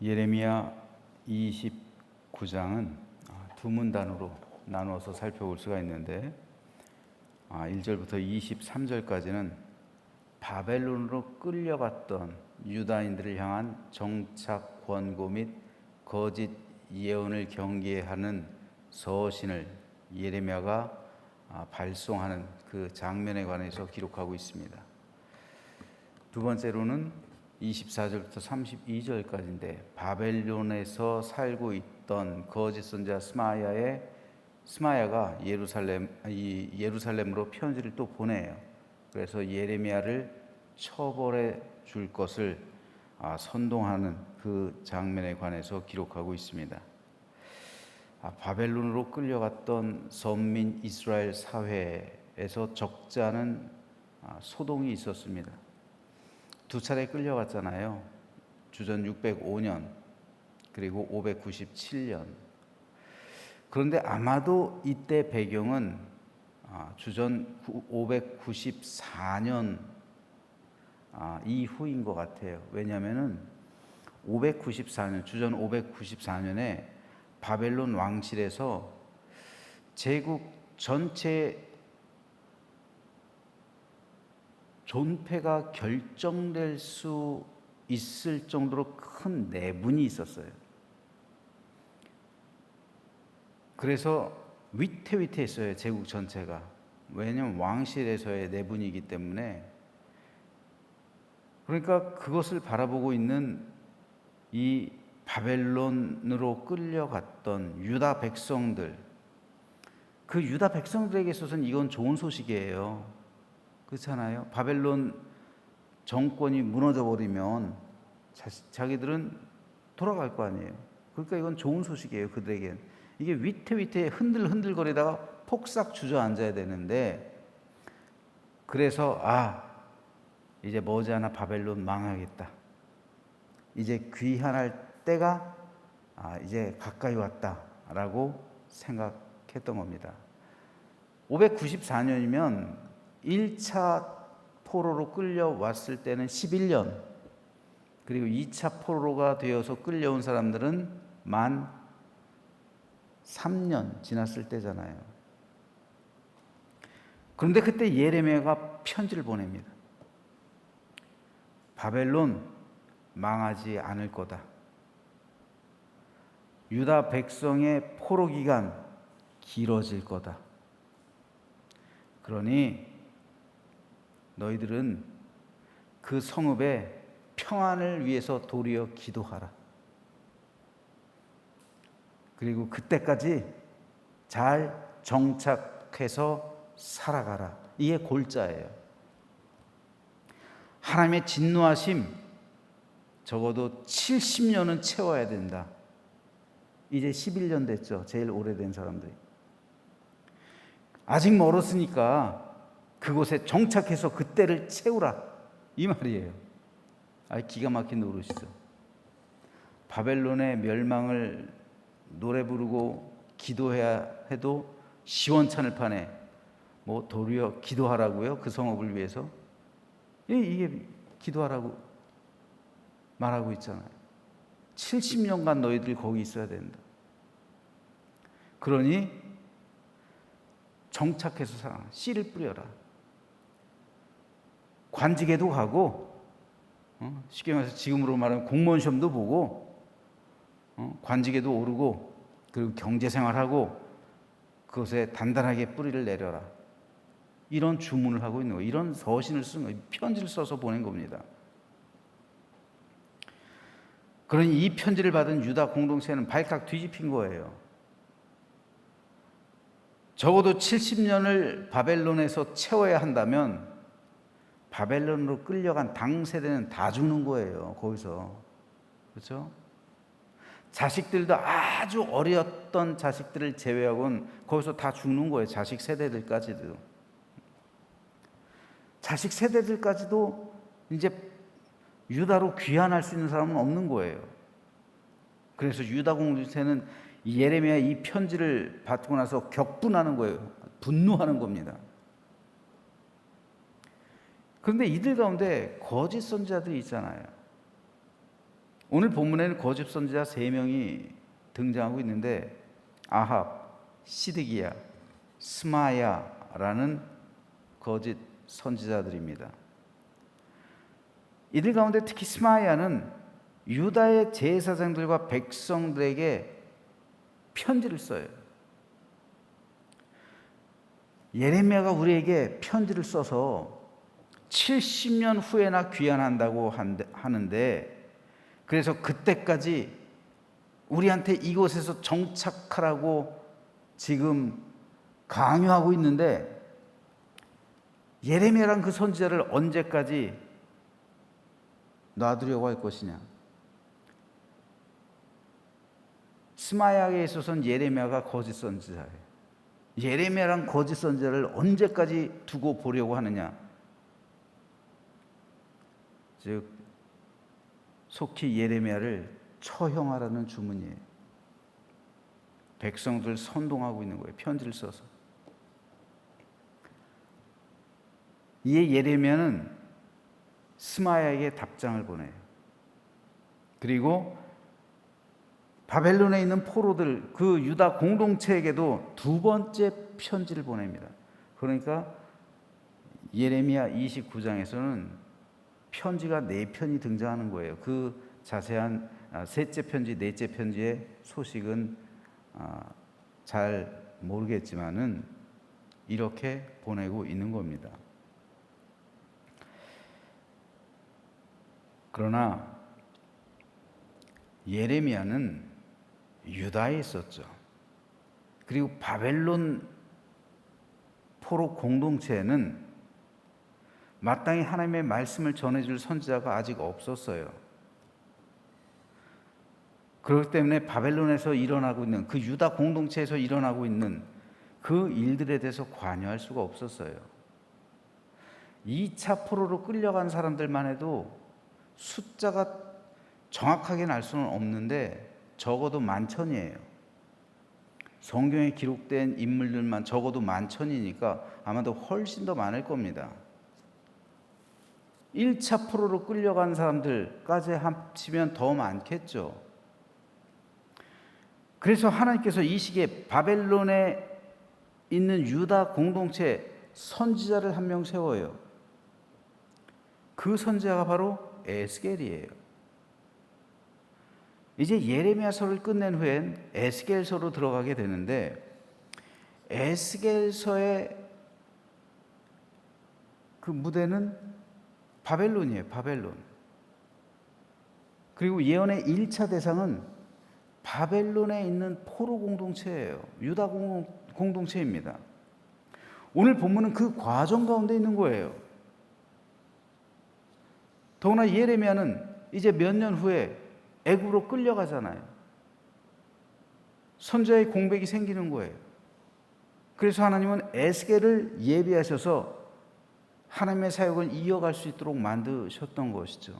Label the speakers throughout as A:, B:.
A: 예레미야 29장은 두 문단으로 나누어서 살펴볼 수가 있는데 1절부터 23절까지는 바벨론으로 끌려갔던 유다인들을 향한 정착 권고 및 거짓 예언을 경계하는 서신을 예레미야가 발송하는 그 장면에 관해서 기록하고 있습니다. 두 번째로는 24절부터 32절까지인데 바벨론에서 살고 있던 거짓 선지자 스마야가 예루살렘으로 편지를 또 보내요. 그래서 예레미야를 처벌해 줄 것을 선동하는 그 장면에 관해서 기록하고 있습니다. 바벨론으로 끌려갔던 선민 이스라엘 사회에서 적지 않은 소동이 있었습니다. 두 차례 끌려갔잖아요. 주전 605년 그리고 597년. 그런데 아마도 이때 배경은 주전 594년 이후인 것 같아요. 왜냐하면은 594년, 주전 594년에 바벨론 왕실에서 제국 전체 존폐가 결정될 수 있을 정도로 큰 내분이 있었어요. 그래서 위태위태했어요, 제국 전체가. 왜냐하면 왕실에서의 내분이기 때문에. 그러니까 그것을 바라보고 있는 이 바벨론으로 끌려갔던 유다 백성들, 그 유다 백성들에게 있어서는 이건 좋은 소식이에요. 그렇잖아요. 바벨론 정권이 무너져 버리면 자기들은 돌아갈 거 아니에요. 그러니까 이건 좋은 소식이에요, 그들에겐. 이게 위태위태 흔들흔들거리다가 폭삭 주저앉아야 되는데, 그래서 이제 머지않아 바벨론 망하겠다, 이제 귀환할 때가 이제 가까이 왔다라고 생각했던 겁니다. 594년이면 1차 포로로 끌려왔을 때는 11년, 그리고 2차 포로가 되어서 끌려온 사람들은 만 3년 지났을 때잖아요. 그런데 그때 예레미야가 편지를 보냅니다. 바벨론 망하지 않을 거다. 유다 백성의 포로 기간 길어질 거다. 그러니 너희들은 그 성읍의 평안을 위해서 도리어 기도하라. 그리고 그때까지 잘 정착해서 살아가라. 이게 골자예요. 하나님의 진노하심 적어도 70년은 채워야 된다. 이제 11년 됐죠. 제일 오래된 사람들이. 아직 멀었으니까 그곳에 정착해서 그때를 채우라, 이 말이에요. 기가 막힌 노릇이죠. 바벨론의 멸망을 노래 부르고 기도해야 해도 시원찮을 판에 도리어 기도하라고요? 그 성읍을 위해서? 이게 기도하라고 말하고 있잖아요. 70년간 너희들 거기 있어야 된다. 그러니 정착해서 살아. 씨를 뿌려라. 관직에도 가고, 쉽게 말해서 지금으로 말하면 공무원 시험도 보고, 관직에도 오르고, 그리고 경제생활하고, 그것에 단단하게 뿌리를 내려라. 이런 주문을 하고 있는 거예요. 이런 서신을 쓴 거예요. 편지를 써서 보낸 겁니다. 그러니 이 편지를 받은 유다 공동체는 발칵 뒤집힌 거예요. 적어도 70년을 바벨론에서 채워야 한다면 바벨론으로 끌려간 당 세대는 다 죽는 거예요, 거기서. 그렇죠? 자식들도 아주 어렸던 자식들을 제외하고는 거기서 다 죽는 거예요. 자식 세대들까지도. 자식 세대들까지도 이제 유다로 귀환할 수 있는 사람은 없는 거예요. 그래서 유다 공동체는 예레미야 이 편지를 받고 나서 격분하는 거예요. 분노하는 겁니다. 그런데 이들 가운데 거짓 선지자들이 있잖아요. 오늘 본문에는 거짓 선지자 3명이 등장하고 있는데 아합, 시드기야, 스마야라는 거짓 선지자들입니다. 이들 가운데 특히 스마야는 유다의 제사장들과 백성들에게 편지를 써요. 예레미야가 우리에게 편지를 써서 70년 후에나 귀환한다고 하는데, 그래서 그때까지 우리한테 이곳에서 정착하라고 지금 강요하고 있는데, 예레미야란 그 선지자를 언제까지 놔두려고 할 것이냐? 스마야에 있어서는 예레미야가 거짓 선지자예요. 예레미야란 거짓 선지자를 언제까지 두고 보려고 하느냐? 즉 속히 예레미야를 처형하라는 주문이에요. 백성들 선동하고 있는 거예요. 편지를 써서. 이에 예레미야는 스마야에게 답장을 보내요. 그리고 바벨론에 있는 포로들, 그 유다 공동체에게도 2번째 편지를 보냅니다. 그러니까 예레미야 29장에서는 편지가 4편이 등장하는 거예요. 그 자세한 셋째 편지, 넷째 편지의 소식은 잘 모르겠지만은 이렇게 보내고 있는 겁니다. 그러나 예레미야는 유다에 있었죠. 그리고 바벨론 포로 공동체에는 마땅히 하나님의 말씀을 전해줄 선지자가 아직 없었어요. 그렇기 때문에 바벨론에서 일어나고 있는, 그 유다 공동체에서 일어나고 있는 그 일들에 대해서 관여할 수가 없었어요. 2차 포로로 끌려간 사람들만 해도 숫자가 정확하게 알 수는 없는데 적어도 10,000이에요. 성경에 기록된 인물들만 적어도 10,000이니까 아마도 훨씬 더 많을 겁니다. 1차 포로로 끌려간 사람들까지 합치면 더 많겠죠. 그래서 하나님께서 이 시기에 바벨론에 있는 유다 공동체 선지자를 한 명 세워요. 그 선지자가 바로 에스겔이에요. 이제 예레미야서를 끝낸 후엔 에스겔서로 들어가게 되는데, 에스겔서의 그 무대는 바벨론이에요. 바벨론. 그리고 예언의 1차 대상은 바벨론에 있는 포로 공동체예요. 유다 공동체입니다. 오늘 본문은 그 과정 가운데 있는 거예요. 더구나 예레미야는 이제 몇 년 후에 애굽으로 끌려가잖아요. 선지자의 공백이 생기는 거예요. 그래서 하나님은 에스겔을 예비하셔서 하나님의 사역을 이어갈 수 있도록 만드셨던 것이죠.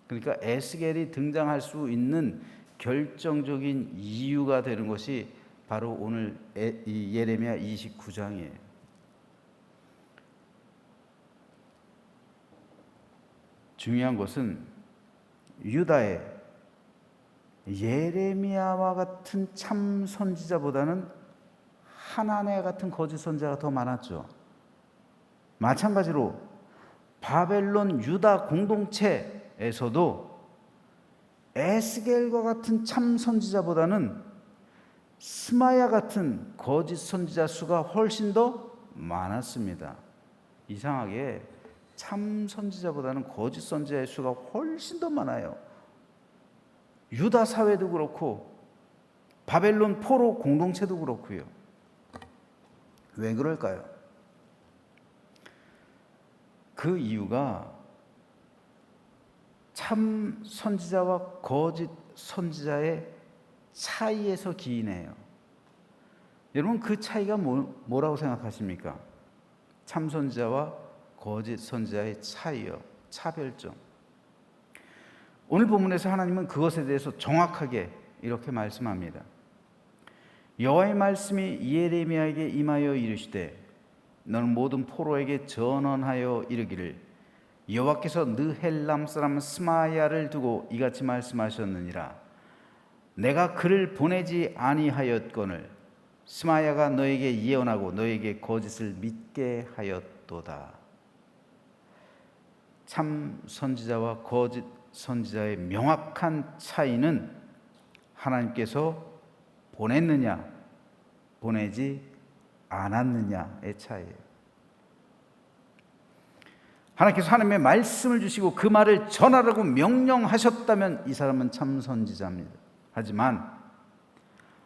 A: 그러니까 에스겔이 등장할 수 있는 결정적인 이유가 되는 것이 바로 오늘 예레미야 29장이에요. 중요한 것은 유다에 예레미야와 같은 참 선지자보다는 하나네 같은 거짓 선지자가 더 많았죠. 마찬가지로 바벨론 유다 공동체에서도 에스겔과 같은 참 선지자보다는 스마야 같은 거짓 선지자 수가 훨씬 더 많았습니다. 이상하게 참 선지자보다는 거짓 선지자의 수가 훨씬 더 많아요. 유다 사회도 그렇고 바벨론 포로 공동체도 그렇고요. 왜 그럴까요? 그 이유가 참 선지자와 거짓 선지자의 차이에서 기인해요. 여러분, 그 차이가 뭐라고 생각하십니까? 참 선지자와 거짓 선지자의 차이요, 차별점. 오늘 본문에서 하나님은 그것에 대해서 정확하게 이렇게 말씀합니다. 여호와의 말씀이 예레미야에게 임하여 이르시되 너는 모든 포로에게 전언하여 이르기를 여호와께서 느헬람 사람 스마야를 두고 이같이 말씀하셨느니라. 내가 그를 보내지 아니하였거늘 스마야가 너에게 예언하고 너에게 거짓을 믿게 하였도다. 참 선지자와 거짓 선지자의 명확한 차이는 하나님께서 보냈느냐 보내지 않았느냐의 차이예요. 하나님께서 하나님의 말씀을 주시고 그 말을 전하라고 명령하셨다면 이 사람은 참 선지자입니다. 하지만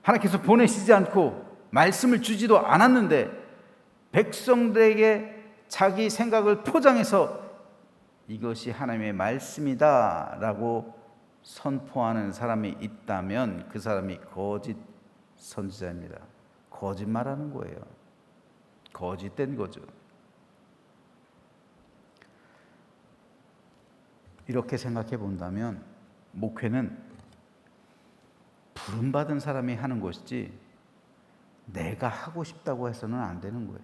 A: 하나님께서 보내시지 않고 말씀을 주지도 않았는데 백성들에게 자기 생각을 포장해서 이것이 하나님의 말씀이다 라고 선포하는 사람이 있다면 그 사람이 거짓 선지자입니다. 거짓말하는 거예요. 거짓된 거죠. 이렇게 생각해 본다면 목회는 부름받은 사람이 하는 것이지 내가 하고 싶다고 해서는 안 되는 거예요.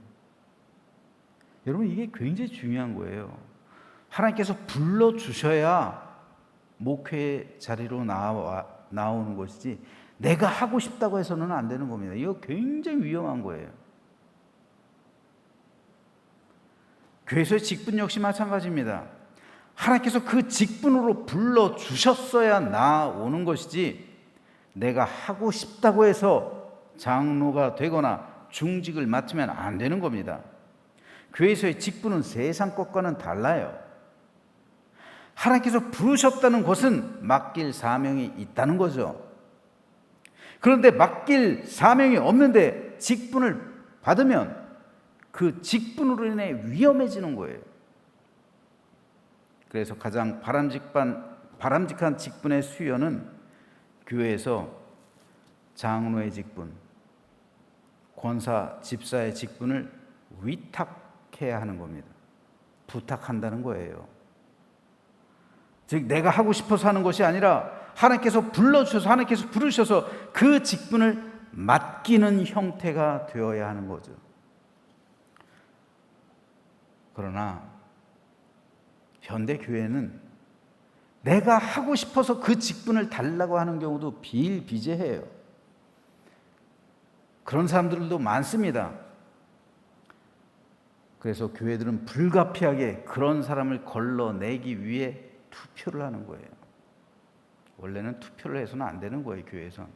A: 여러분, 이게 굉장히 중요한 거예요. 하나님께서 불러주셔야 목회 자리로 나오는 것이지 내가 하고 싶다고 해서는 안 되는 겁니다. 이거 굉장히 위험한 거예요. 교회에서의 직분 역시 마찬가지입니다. 하나님께서 그 직분으로 불러주셨어야 나오는 것이지 내가 하고 싶다고 해서 장로가 되거나 중직을 맡으면 안 되는 겁니다. 교회에서의 직분은 세상 것과는 달라요. 하나님께서 부르셨다는 것은 맡길 사명이 있다는 거죠. 그런데 맡길 사명이 없는데 직분을 받으면 그 직분으로 인해 위험해지는 거예요. 그래서 가장 바람직한 직분의 수요는 교회에서 장로의 직분, 권사, 집사의 직분을 위탁해야 하는 겁니다. 부탁한다는 거예요. 즉 내가 하고 싶어서 하는 것이 아니라 하나님께서 불러주셔서 하나님께서 부르셔서 그 직분을 맡기는 형태가 되어야 하는 거죠. 그러나 현대 교회는 내가 하고 싶어서 그 직분을 달라고 하는 경우도 비일비재해요. 그런 사람들도 많습니다. 그래서 교회들은 불가피하게 그런 사람을 걸러내기 위해 투표를 하는 거예요. 원래는 투표를 해서는 안 되는 거예요. 교회에선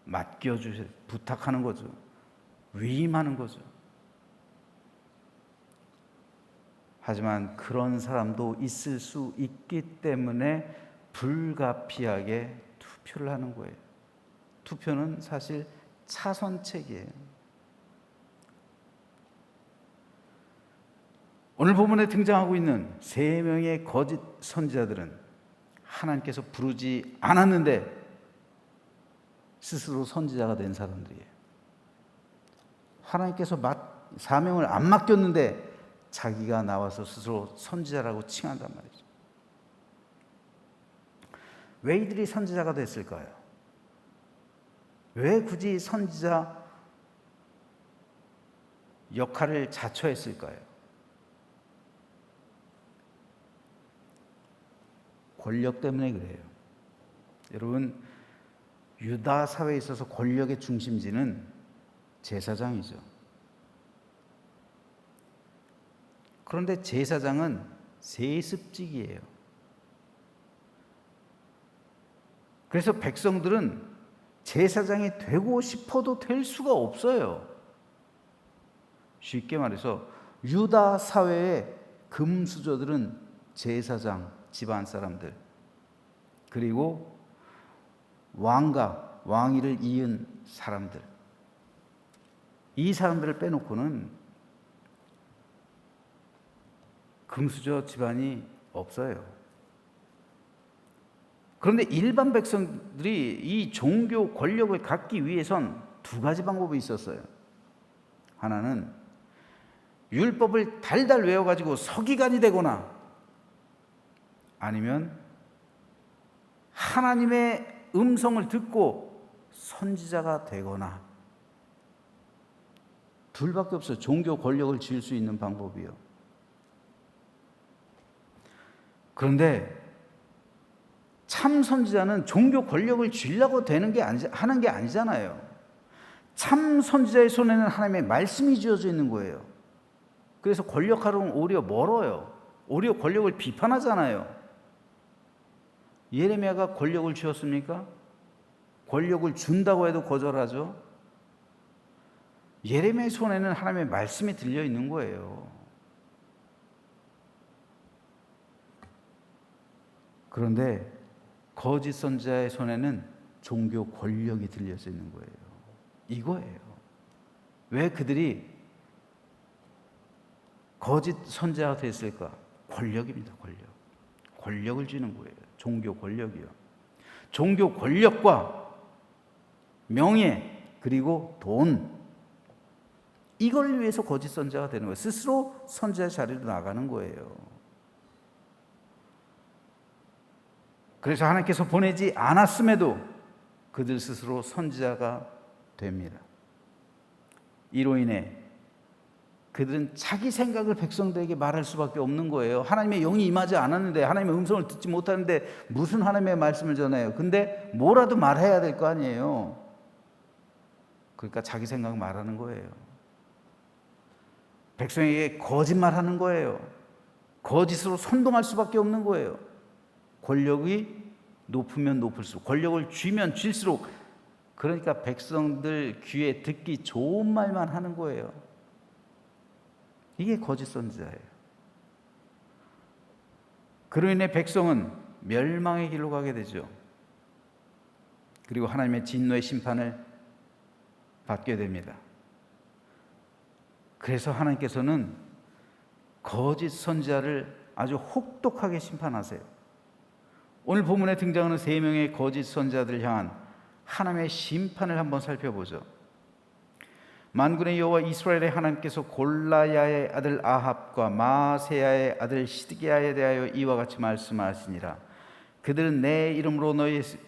A: 맡겨주세요, 부탁하는 거죠. 위임하는 거죠. 하지만 그런 사람도 있을 수 있기 때문에 불가피하게 투표를 하는 거예요. 투표는 사실 차선책이에요. 오늘 본문에 등장하고 있는 3명의 거짓 선지자들은 하나님께서 부르지 않았는데 스스로 선지자가 된 사람들이에요. 하나님께서 사명을 안 맡겼는데 자기가 나와서 스스로 선지자라고 칭한단 말이죠. 왜 이들이 선지자가 됐을까요? 왜 굳이 선지자 역할을 자처했을까요? 권력 때문에 그래요. 여러분, 유다 사회에 있어서 권력의 중심지는 제사장이죠. 그런데 제사장은 세습직이에요. 그래서 백성들은 제사장이 되고 싶어도 될 수가 없어요. 쉽게 말해서 유다 사회의 금수저들은 제사장, 집안 사람들, 그리고 왕위를 이은 사람들, 이 사람들을 빼놓고는 금수저 집안이 없어요. 그런데 일반 백성들이 이 종교 권력을 갖기 위해선 2가지 방법이 있었어요. 하나는 율법을 달달 외워가지고 서기관이 되거나 아니면 하나님의 음성을 듣고 선지자가 되거나, 둘밖에 없어요. 종교 권력을 쥘 수 있는 방법이요. 그런데 참 선지자는 종교 권력을 쥐려고 하는 게 아니잖아요. 참 선지자의 손에는 하나님의 말씀이 쥐어져 있는 거예요. 그래서 권력하려면 오히려 멀어요. 오히려 권력을 비판하잖아요. 예레미야가 권력을 쥐었습니까? 권력을 준다고 해도 거절하죠. 예레미야의 손에는 하나님의 말씀이 들려 있는 거예요. 그런데 거짓 선지자의 손에는 종교 권력이 들려져 있는 거예요. 이거예요. 왜 그들이 거짓 선지자가 됐을까? 권력입니다. 권력을 쥐는 거예요. 종교 권력이요. 종교 권력과 명예 그리고 돈, 이걸 위해서 거짓 선지자가 되는 거예요. 스스로 선지자 자리로 나가는 거예요. 그래서 하나님께서 보내지 않았음에도 그들 스스로 선지자가 됩니다. 이로 인해 그들은 자기 생각을 백성들에게 말할 수밖에 없는 거예요. 하나님의 영이 임하지 않았는데, 하나님의 음성을 듣지 못하는데 무슨 하나님의 말씀을 전해요? 근데 뭐라도 말해야 될 거 아니에요. 그러니까 자기 생각 말하는 거예요. 백성에게 거짓말하는 거예요. 거짓으로 선동할 수밖에 없는 거예요. 권력이 높으면 높을수록, 권력을 쥐면 쥘수록, 그러니까 백성들 귀에 듣기 좋은 말만 하는 거예요. 이게 거짓 선지자예요. 그로 인해 백성은 멸망의 길로 가게 되죠. 그리고 하나님의 진노의 심판을 받게 됩니다. 그래서 하나님께서는 거짓 선지자를 아주 혹독하게 심판하세요. 오늘 본문에 등장하는 3명의 거짓 선지자들을 향한 하나님의 심판을 한번 살펴보죠. 만군의 여호와 이스라엘의 하나님께서 골라야의 아들 아합과 마세야의 아들 시드기야에 대하여 이와 같이 말씀하시니라. 그들은 내 이름으로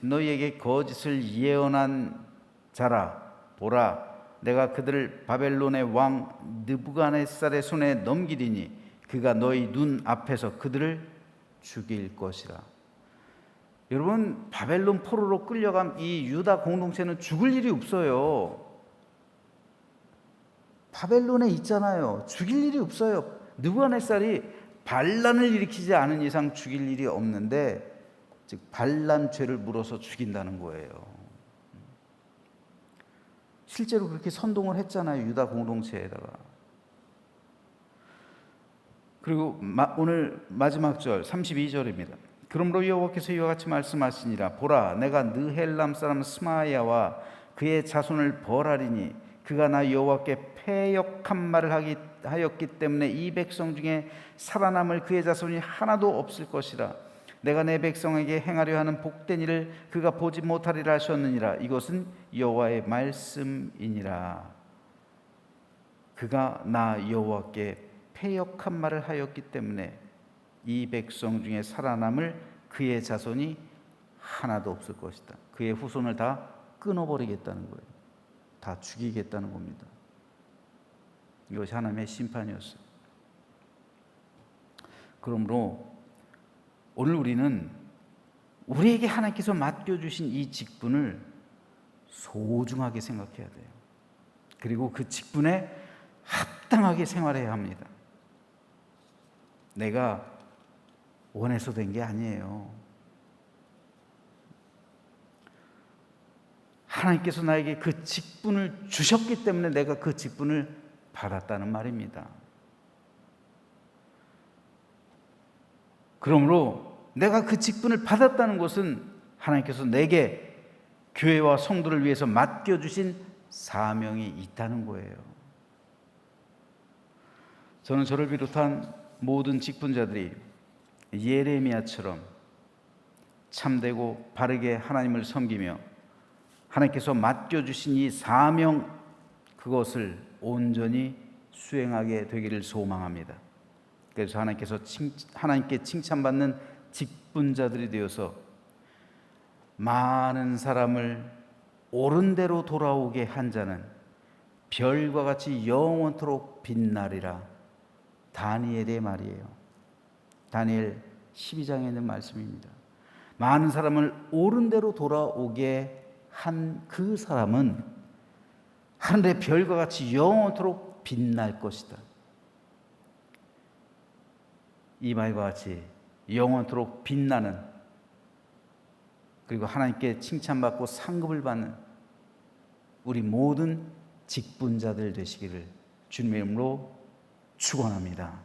A: 너희에게 거짓을 예언한 자라. 보라, 내가 그들을 바벨론의 왕 느부갓네살의 손에 넘기리니 그가 너희 눈 앞에서 그들을 죽일 것이라. 여러분, 바벨론 포로로 끌려간 이 유다 공동체는 죽을 일이 없어요. 바벨론에 있잖아요. 죽일 일이 없어요. 느부갓네살이 반란을 일으키지 않은 이상 죽일 일이 없는데, 즉 반란죄를 물어서 죽인다는 거예요. 실제로 그렇게 선동을 했잖아요. 유다 공동체에다가. 그리고 오늘 마지막 절 32절입니다. 그러므로 여호와께서 이와 같이 말씀하시니라. 보라, 내가 느헬람 사람 스마야와 그의 자손을 벌하리니 그가 나 여호와께 패역한 말을 하였기 때문에 이 백성 중에 살아남을 그의 자손이 하나도 없을 것이라. 내가 내 백성에게 행하려 하는 복된 일을 그가 보지 못하리라 하셨느니라. 이것은 여호와의 말씀이니라. 그가 나 여호와께 패역한 말을 하였기 때문에 이 백성 중에 살아남을 그의 자손이 하나도 없을 것이다. 그의 후손을 다 끊어버리겠다는 거예요. 다 죽이겠다는 겁니다. 이것이 하나님의 심판이었어요. 그러므로 오늘 우리는 우리에게 하나님께서 맡겨주신 이 직분을 소중하게 생각해야 돼요. 그리고 그 직분에 합당하게 생활해야 합니다. 내가 원해서 된 게 아니에요. 하나님께서 나에게 그 직분을 주셨기 때문에 내가 그 직분을 받았다는 말입니다. 그러므로 내가 그 직분을 받았다는 것은 하나님께서 내게 교회와 성도를 위해서 맡겨주신 사명이 있다는 거예요. 저는 저를 비롯한 모든 직분자들이 예레미야처럼 참되고 바르게 하나님을 섬기며 하나님께서 맡겨주신 이 사명, 그것을 온전히 수행하게 되기를 소망합니다. 그래서 하나님께 칭찬받는 직분자들이 되어서 많은 사람을 옳은 대로 돌아오게 한 자는 별과 같이 영원토록 빛나리라. 다니엘의 말이에요. 다니엘 12장에 있는 말씀입니다. 많은 사람을 옳은 대로 돌아오게 한 그 사람은 하늘의 별과 같이 영원토록 빛날 것이다. 이 말과 같이 영원토록 빛나는, 그리고 하나님께 칭찬받고 상급을 받는 우리 모든 직분자들 되시기를 주님의 이름으로 축원합니다.